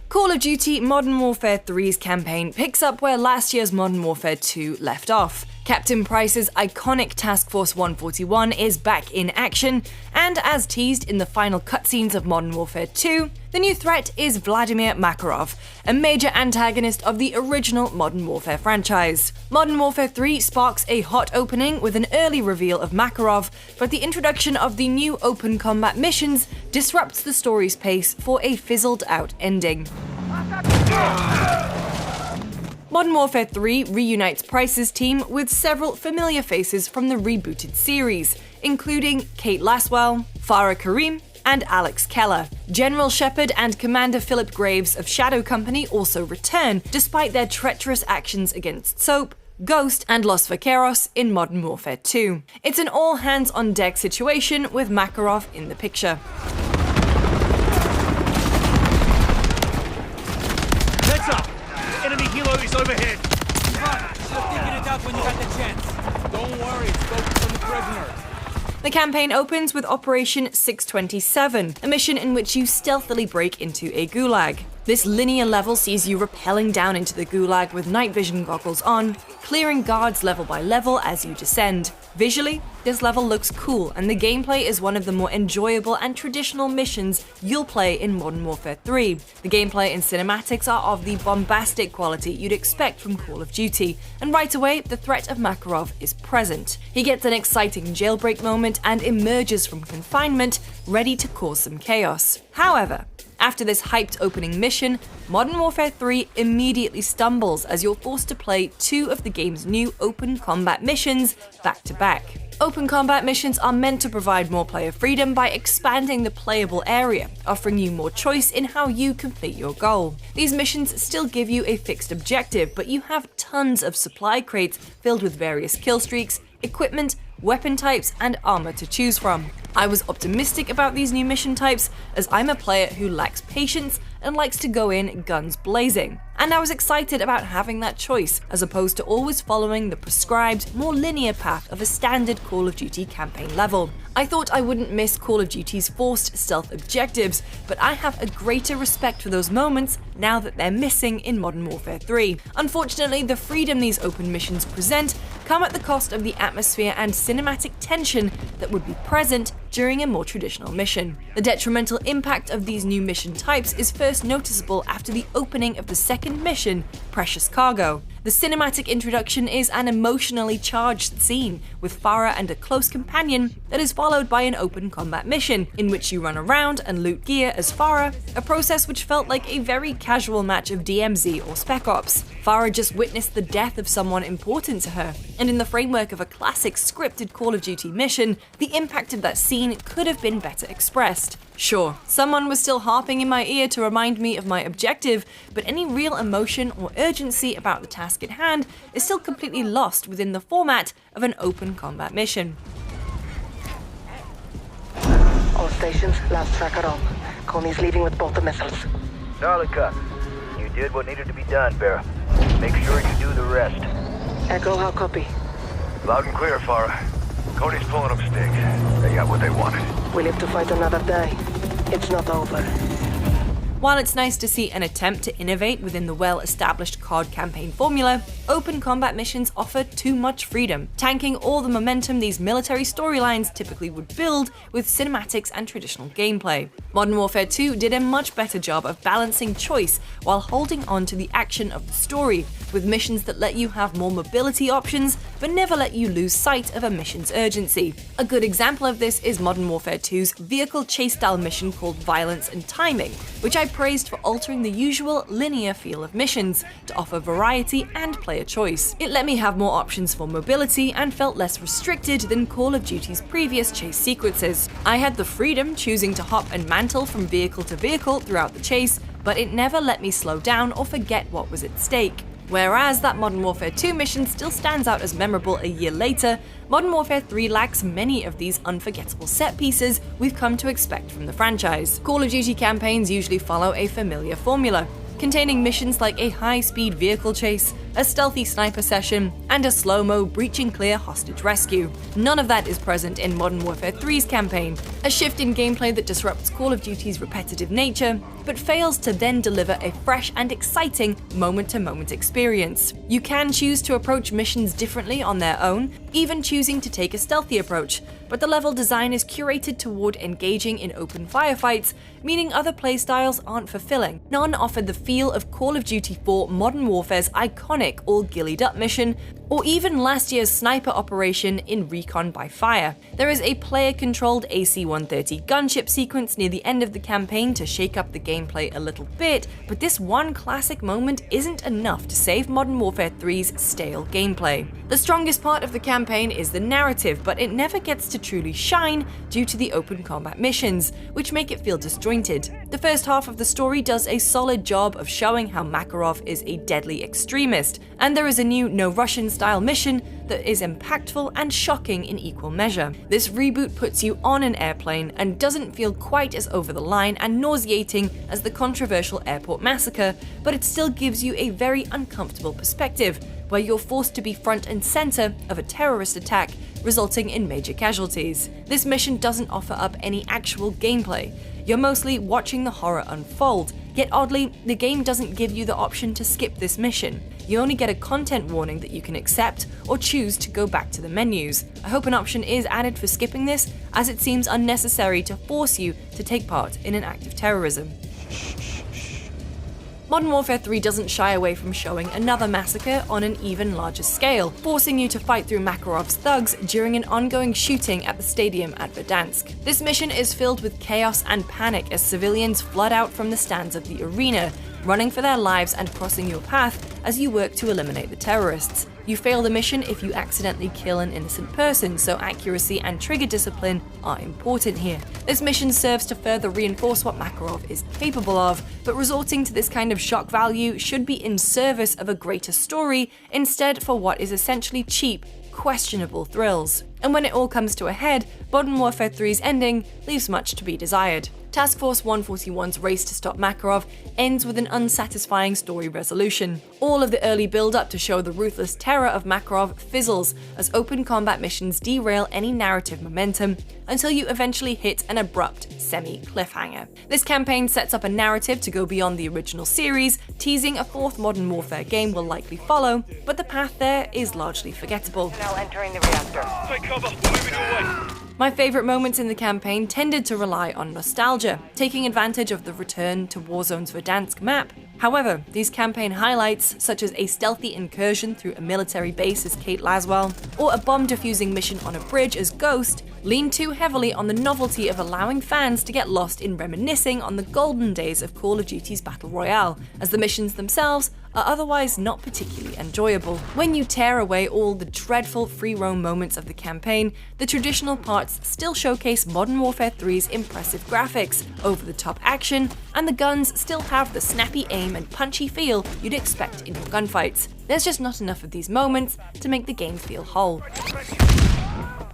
Call of Duty Modern Warfare 3's campaign picks up where last year's Modern Warfare 2 left off. Captain Price's iconic Task Force 141 is back in action, and as teased in the final cutscenes of Modern Warfare 2, the new threat is Vladimir Makarov, a major antagonist of the original Modern Warfare franchise. Modern Warfare 3 sparks a hot opening with an early reveal of Makarov, but the introduction of the new open combat missions disrupts the story's pace for a fizzled-out ending. Modern Warfare 3 reunites Price's team with several familiar faces from the rebooted series, including Kate Laswell, Farah Karim, and Alex Keller. General Shepard and Commander Philip Graves of Shadow Company also return, despite their treacherous actions against Soap, Ghost, and Los Vaqueros in Modern Warfare 2. It's an all-hands-on-deck situation with Makarov in the picture. Heads up! Enemy helo is overhead! I'll figure it out when you got the chance. Don't worry, it's focused on the prisoners. The campaign opens with Operation 627, a mission in which you stealthily break into a gulag. This linear level sees you rappelling down into the gulag with night vision goggles on, clearing guards level by level as you descend. Visually, this level looks cool, and the gameplay is one of the more enjoyable and traditional missions you'll play in Modern Warfare 3. The gameplay and cinematics are of the bombastic quality you'd expect from Call of Duty, and right away, the threat of Makarov is present. He gets an exciting jailbreak moment and emerges from confinement, ready to cause some chaos. However, after this hyped opening mission, Modern Warfare 3 immediately stumbles as you're forced to play two of the game's new open combat missions back to back. Open combat missions are meant to provide more player freedom by expanding the playable area, offering you more choice in how you complete your goal. These missions still give you a fixed objective, but you have tons of supply crates filled with various kill streaks, equipment, weapon types, and armor to choose from. I was optimistic about these new mission types, as I'm a player who lacks patience and likes to go in guns blazing. And I was excited about having that choice, as opposed to always following the prescribed, more linear path of a standard Call of Duty campaign level. I thought I wouldn't miss Call of Duty's forced stealth objectives, but I have a greater respect for those moments now that they're missing in Modern Warfare 3. Unfortunately, the freedom these open missions present come at the cost of the atmosphere and cinematic tension that would be present during a more traditional mission. The detrimental impact of these new mission types is first noticeable after the opening of the second mission, Precious Cargo. The cinematic introduction is an emotionally charged scene with Farah and a close companion that is followed by an open combat mission in which you run around and loot gear as Farah, a process which felt like a very casual match of DMZ or Spec Ops. Farah just witnessed the death of someone important to her, and in the framework of a classic scripted Call of Duty mission, the impact of that scene could have been better expressed. Sure, someone was still harping in my ear to remind me of my objective, but any real emotion or urgency about the task at hand is still completely lost within the format of an open combat mission. All stations, last tracker on. Coney's leaving with both the missiles. Solid cut. You did what needed to be done, Vera. Make sure you do the rest. Echo, how copy? Loud and clear, Farah. Cody's pulling up stakes. They got what they wanted. We live to fight another day. It's not over. While it's nice to see an attempt to innovate within the well-established COD campaign formula, open combat missions offer too much freedom, tanking all the momentum these military storylines typically would build with cinematics and traditional gameplay. Modern Warfare 2 did a much better job of balancing choice while holding on to the action of the story, with missions that let you have more mobility options but never let you lose sight of a mission's urgency. A good example of this is Modern Warfare 2's vehicle chase style mission called Violence and Timing, which I praised for altering the usual linear feel of missions to offer variety and player choice. It let me have more options for mobility and felt less restricted than Call of Duty's previous chase sequences. I had the freedom choosing to hop and mantle from vehicle to vehicle throughout the chase, but it never let me slow down or forget what was at stake. Whereas that Modern Warfare 2 mission still stands out as memorable a year later, Modern Warfare 3 lacks many of these unforgettable set pieces we've come to expect from the franchise. Call of Duty campaigns usually follow a familiar formula, containing missions like a high-speed vehicle chase, a stealthy sniper session, and a slow-mo breach and clear hostage rescue. None of that is present in Modern Warfare 3's campaign, a shift in gameplay that disrupts Call of Duty's repetitive nature, but fails to then deliver a fresh and exciting moment-to-moment experience. You can choose to approach missions differently on their own, even choosing to take a stealthy approach, but the level design is curated toward engaging in open firefights, meaning other playstyles aren't fulfilling. None offered the feel of Call of Duty 4 Modern Warfare's iconic all gillied up mission, or even last year's sniper operation in Recon by Fire. There is a player-controlled AC-130 gunship sequence near the end of the campaign to shake up the gameplay a little bit, but this one classic moment isn't enough to save Modern Warfare 3's stale gameplay. The strongest part of the campaign is the narrative, but it never gets to truly shine due to the open combat missions, which make it feel disjointed. The first half of the story does a solid job of showing how Makarov is a deadly extremist, and there is a new No Russian-style mission that is impactful and shocking in equal measure. This reboot puts you on an airplane and doesn't feel quite as over the line and nauseating as the controversial airport massacre, but it still gives you a very uncomfortable perspective, where you're forced to be front and center of a terrorist attack, resulting in major casualties. This mission doesn't offer up any actual gameplay. You're mostly watching the horror unfold, yet oddly, the game doesn't give you the option to skip this mission. You only get a content warning that you can accept or choose to go back to the menus. I hope an option is added for skipping this, as it seems unnecessary to force you to take part in an act of terrorism. Modern Warfare 3 doesn't shy away from showing another massacre on an even larger scale, forcing you to fight through Makarov's thugs during an ongoing shooting at the stadium at Verdansk. This mission is filled with chaos and panic as civilians flood out from the stands of the arena, running for their lives and crossing your path as you work to eliminate the terrorists. You fail the mission if you accidentally kill an innocent person, so accuracy and trigger discipline are important here. This mission serves to further reinforce what Makarov is capable of, but resorting to this kind of shock value should be in service of a greater story, instead for what is essentially cheap, questionable thrills. And when it all comes to a head, Modern Warfare 3's ending leaves much to be desired. Task Force 141's race to stop Makarov ends with an unsatisfying story resolution. All of the early build-up to show the ruthless terror of Makarov fizzles as open combat missions derail any narrative momentum until you eventually hit an abrupt semi-cliffhanger. This campaign sets up a narrative to go beyond the original series, teasing a fourth Modern Warfare game will likely follow, but the path there is largely forgettable. Now entering the reactor. Take cover. Moving away. My favourite moments in the campaign tended to rely on nostalgia, taking advantage of the return to Warzone's Verdansk map. However, these campaign highlights, such as a stealthy incursion through a military base as Kate Laswell, or a bomb-defusing mission on a bridge as Ghost, lean too heavily on the novelty of allowing fans to get lost in reminiscing on the golden days of Call of Duty's Battle Royale, as the missions themselves are otherwise not particularly enjoyable. When you tear away all the dreadful free roam moments of the campaign, the traditional parts still showcase Modern Warfare 3's impressive graphics, over-the-top action, and the guns still have the snappy aim and punchy feel you'd expect in your gunfights. There's just not enough of these moments to make the game feel whole.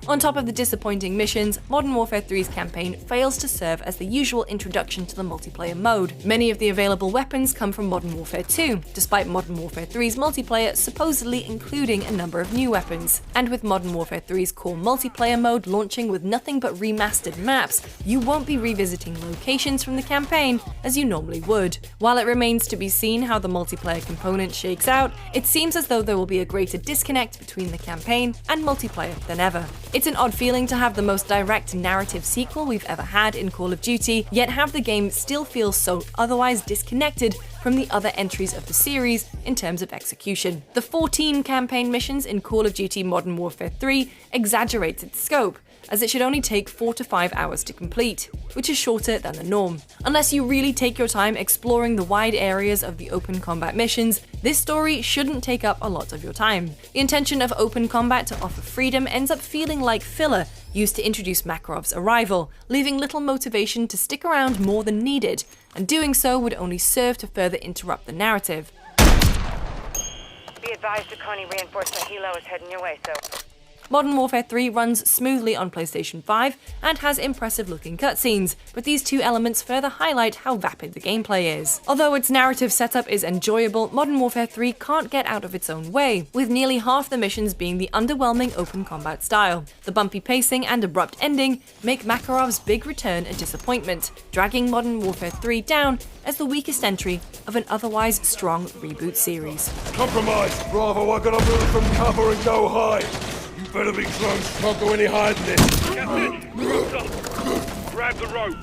On top of the disappointing missions, Modern Warfare 3's campaign fails to serve as the usual introduction to the multiplayer mode. Many of the available weapons come from Modern Warfare 2, despite Modern Warfare 3's multiplayer supposedly including a number of new weapons. And with Modern Warfare 3's core multiplayer mode launching with nothing but remastered maps, you won't be revisiting locations from the campaign as you normally would. While it remains to be seen how the multiplayer component shakes out, it seems as though there will be a greater disconnect between the campaign and multiplayer than ever. It's an odd feeling to have the most direct narrative sequel we've ever had in Call of Duty, yet have the game still feel so otherwise disconnected from the other entries of the series in terms of execution. The 14 campaign missions in Call of Duty Modern Warfare 3 exaggerates its scope, as it should only take 4 to 5 hours to complete, which is shorter than the norm. Unless you really take your time exploring the wide areas of the open combat missions, this story shouldn't take up a lot of your time. The intention of open combat to offer freedom ends up feeling like filler used to introduce Makarov's arrival, leaving little motivation to stick around more than needed, and doing so would only serve to further interrupt the narrative. Be advised, Draconi reinforcement helo is heading your way, so... Modern Warfare 3 runs smoothly on PlayStation 5 and has impressive looking cutscenes, but these two elements further highlight how vapid the gameplay is. Although its narrative setup is enjoyable, Modern Warfare 3 can't get out of its own way, with nearly half the missions being the underwhelming open combat style. The bumpy pacing and abrupt ending make Makarov's big return a disappointment, dragging Modern Warfare 3 down as the weakest entry of an otherwise strong reboot series. Compromise! Bravo, I gotta move from cover and go high! You better be close, can't go any higher than this! Captain, ropes up! Grab the rope!